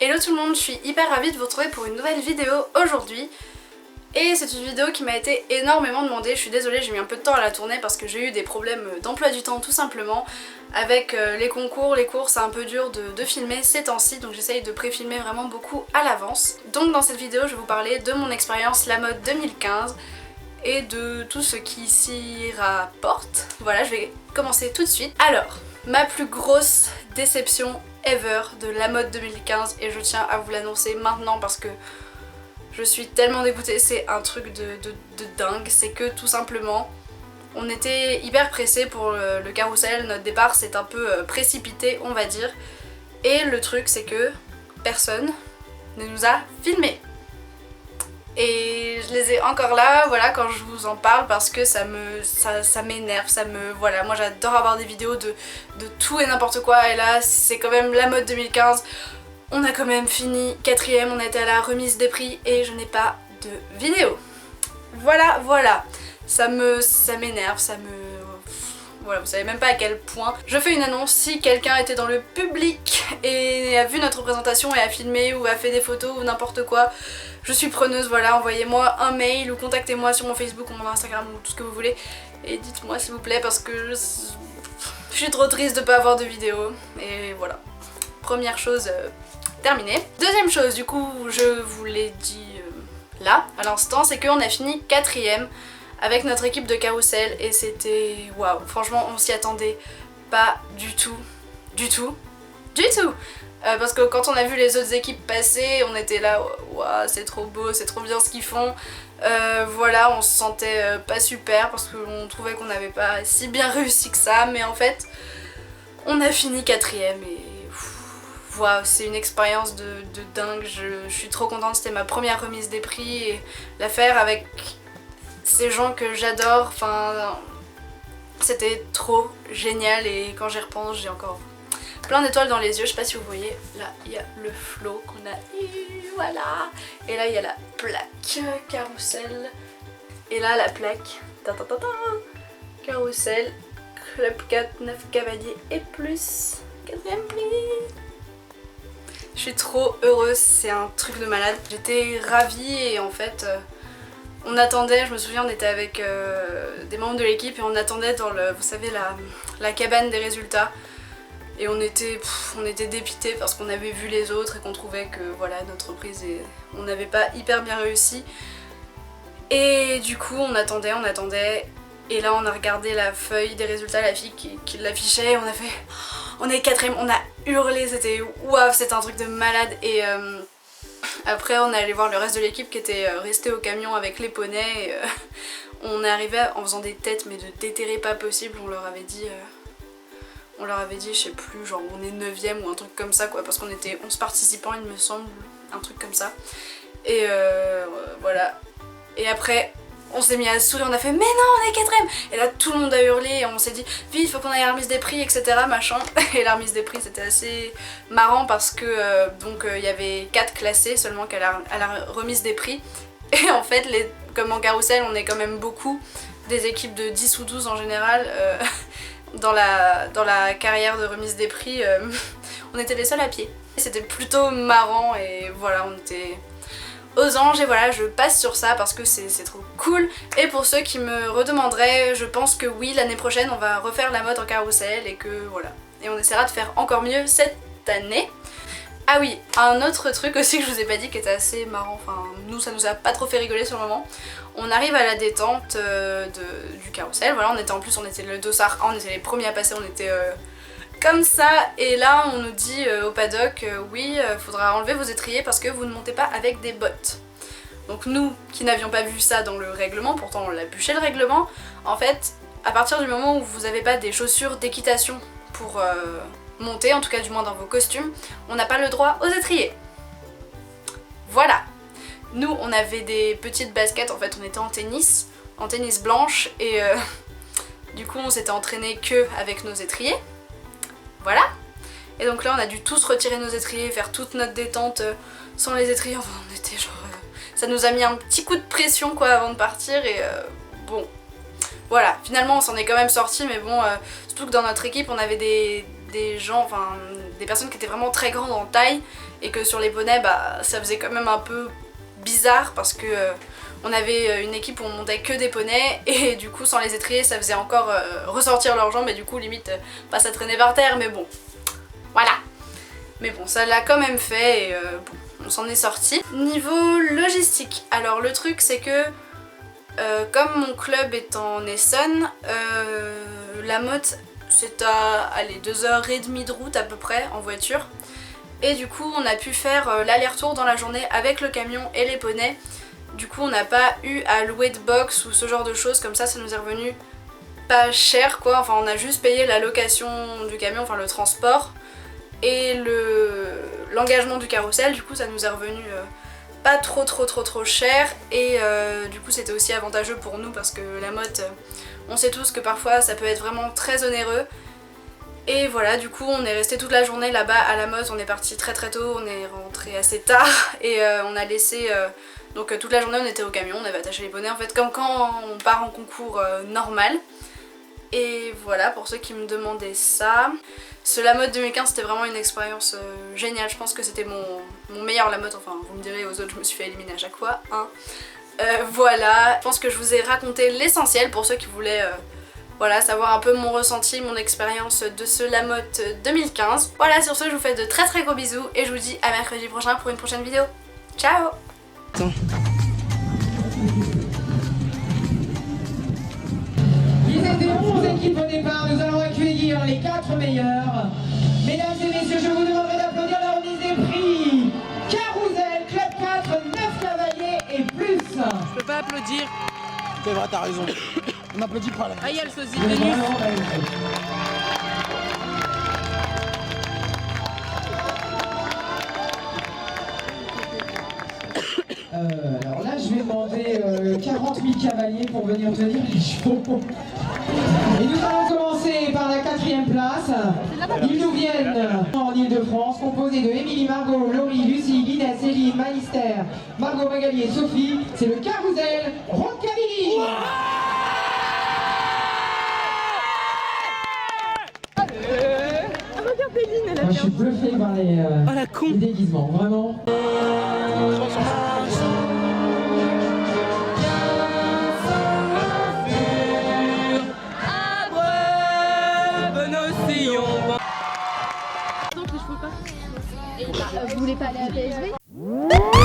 Hello tout le monde, je suis hyper ravie de vous retrouver pour une nouvelle vidéo aujourd'hui. Et c'est une vidéo qui m'a été énormément demandée, je suis désolée, j'ai mis un peu de temps à la tourner parce que j'ai eu des problèmes d'emploi du temps tout simplement. Avec les concours, les cours, c'est un peu dur de filmer ces temps-ci, donc j'essaye de pré-filmer vraiment beaucoup à l'avance. Donc dans cette vidéo, je vais vous parler de mon expérience La Mode 2015 et de tout ce qui s'y rapporte. Voilà, je vais commencer tout de suite. Alors, ma plus grosse déception ever de La Mode 2015, et je tiens à vous l'annoncer maintenant parce que je suis tellement dégoûtée, c'est un truc de dingue, c'est que tout simplement on était hyper pressés pour le carrousel, notre départ s'est un peu précipité on va dire, et le truc c'est que personne ne nous a filmés. Et je les ai encore là, voilà, quand je vous en parle parce que ça m'énerve, voilà, moi j'adore avoir des vidéos de tout et n'importe quoi, et là c'est quand même La Mode 2015, on a quand même fini 4ème, on a été à la remise des prix et je n'ai pas de vidéo. Voilà, ça m'énerve, voilà, vous savez même pas à quel point. Je fais une annonce, si quelqu'un était dans le public et a vu notre présentation et a filmé ou a fait des photos ou n'importe quoi, je suis preneuse, voilà, envoyez-moi un mail ou contactez-moi sur mon Facebook ou mon Instagram ou tout ce que vous voulez et dites-moi s'il vous plaît parce que je suis trop triste de pas avoir de vidéo. Et voilà, première chose terminée. Deuxième chose, du coup, je vous l'ai dit là, à l'instant, c'est qu'on a fini 4ème avec notre équipe de carrousel et c'était waouh, franchement on s'y attendait pas du tout. Parce que quand on a vu les autres équipes passer, on était là, waouh, c'est trop beau, c'est trop bien ce qu'ils font. Voilà, on se sentait pas super parce qu'on trouvait qu'on n'avait pas si bien réussi que ça, mais en fait, on a fini 4ème et waouh, c'est une expérience de dingue. Je suis trop contente, c'était ma première remise des prix et la faire avec ces gens que j'adore, enfin, c'était trop génial et quand j'y repense, j'ai encore plein d'étoiles dans les yeux. Je sais pas si vous voyez, là il y a le flow qu'on a eu, voilà, et là il y a la plaque carrousel, et là la plaque carrousel Club 4, 9 cavaliers et plus 4ème prix. Je suis trop heureuse, c'est un truc de malade, j'étais ravie et en fait on attendait, je me souviens, on était avec des membres de l'équipe et on attendait dans le, vous savez, la cabane des résultats. Et on était dépités parce qu'on avait vu les autres et qu'on trouvait que voilà, notre reprise, on n'avait pas hyper bien réussi. Et du coup on attendait, et là on a regardé la feuille des résultats, la fille qui l'affichait, on a fait, on est 4ème, on a hurlé, c'était waouh, c'était un truc de malade. Et après on est allé voir le reste de l'équipe qui était resté au camion avec les poneys et on est arrivé en faisant des têtes mais de déterrer pas possible. On leur avait dit, je sais plus, genre on est 9ème ou un truc comme ça quoi, parce qu'on était 11 participants il me semble, un truc comme ça. Et voilà, et après on s'est mis à sourire, on a fait mais non on est 4ème, et là tout le monde a hurlé et on s'est dit vite faut qu'on aille à la remise des prix etc machin. Et la remise des prix c'était assez marrant parce que donc il y avait 4 classés seulement à la remise des prix, et en fait comme en carrousel on est quand même beaucoup, des équipes de 10 ou 12 en général, dans la carrière de remise des prix, on était les seuls à pied. C'était plutôt marrant et voilà, on était aux anges et voilà, je passe sur ça parce que c'est trop cool. Et pour ceux qui me redemanderaient, je pense que oui, l'année prochaine on va refaire la mode en carrousel et que voilà. Et on essaiera de faire encore mieux cette année. Ah oui, un autre truc aussi que je vous ai pas dit qui était assez marrant, enfin nous ça nous a pas trop fait rigoler sur le moment. On arrive à la détente du carrousel, voilà, on était le dossard 1, on était les premiers à passer, on était comme ça, et là on nous dit au paddock, oui, faudra enlever vos étriers parce que vous ne montez pas avec des bottes. Donc nous, qui n'avions pas vu ça dans le règlement, pourtant on l'a bûché le règlement, en fait, à partir du moment où vous n'avez pas des chaussures d'équitation pour monter, en tout cas du moins dans vos costumes, on n'a pas le droit aux étriers. Voilà. Nous on avait des petites baskets, en fait on était en tennis blanche, et du coup on s'était entraîné que avec nos étriers. Voilà. Et donc là on a dû tous retirer nos étriers, faire toute notre détente sans les étriers, enfin on était genre... ça nous a mis un petit coup de pression quoi avant de partir, et bon... Voilà, finalement on s'en est quand même sorti, mais bon, surtout que dans notre équipe on avait des gens, enfin des personnes qui étaient vraiment très grandes en taille, et que sur les poneys bah ça faisait quand même un peu bizarre parce que on avait une équipe où on montait que des poneys et du coup sans les étrier ça faisait encore ressortir leurs jambes et du coup limite pas ça traînait par terre, mais bon voilà. Mais bon, ça l'a quand même fait et bon, on s'en est sorti. Niveau logistique, alors le truc c'est que comme mon club est en Essonne, la motte c'est à allez, 2h30 de route à peu près en voiture. Et du coup on a pu faire l'aller-retour dans la journée avec le camion et les poneys. Du coup on n'a pas eu à louer de box ou ce genre de choses, comme ça nous est revenu pas cher quoi. Enfin on a juste payé la location du camion, enfin le transport et l'engagement du carrousel. Du coup ça nous est revenu pas trop cher et du coup c'était aussi avantageux pour nous parce que la motte, on sait tous que parfois ça peut être vraiment très onéreux. Et voilà, du coup on est resté toute la journée là-bas à la motte, on est parti très tôt, on est rentré assez tard et on a laissé... donc toute la journée on était au camion, on avait attaché les poneys en fait comme quand on part en concours normal. Et voilà pour ceux qui me demandaient ça. Ce La Motte 2015 c'était vraiment une expérience géniale, je pense que c'était mon meilleur La Motte, enfin vous me direz aux autres je me suis fait éliminer à chaque fois, hein. Voilà, je pense que je vous ai raconté l'essentiel pour ceux qui voulaient voilà, savoir un peu mon ressenti, mon expérience de ce La Motte 2015. Voilà, sur ce je vous fais de très gros bisous et je vous dis à mercredi prochain pour une prochaine vidéo. Ciao. Attends. Ils étaient 11 équipes au départ, nous allons accueillir les 4 meilleurs. Mesdames et messieurs, je vous demanderai d'applaudir la remise des prix. Carousel, Club 4, 9 cavaliers et plus. Je peux pas applaudir. C'est vrai, t'as raison. On applaudit pas là. Ah, il y a le sosie Vous êtes Vénus. vraiment magnifiques. Alors là, je vais demander 40 000 cavaliers pour venir tenir les chevaux. Et nous allons commencer par la 4e place. Ils nous viennent en Ile-de-France, composés de Émilie, Margot, Laurie, Lucie, Guinès, Céline, Manister, Margot, Magali et Sophie. C'est le Carousel Roncaville. Moi, je suis bluffé par les déguisements, vraiment. Vous voulez pas aller à PSV?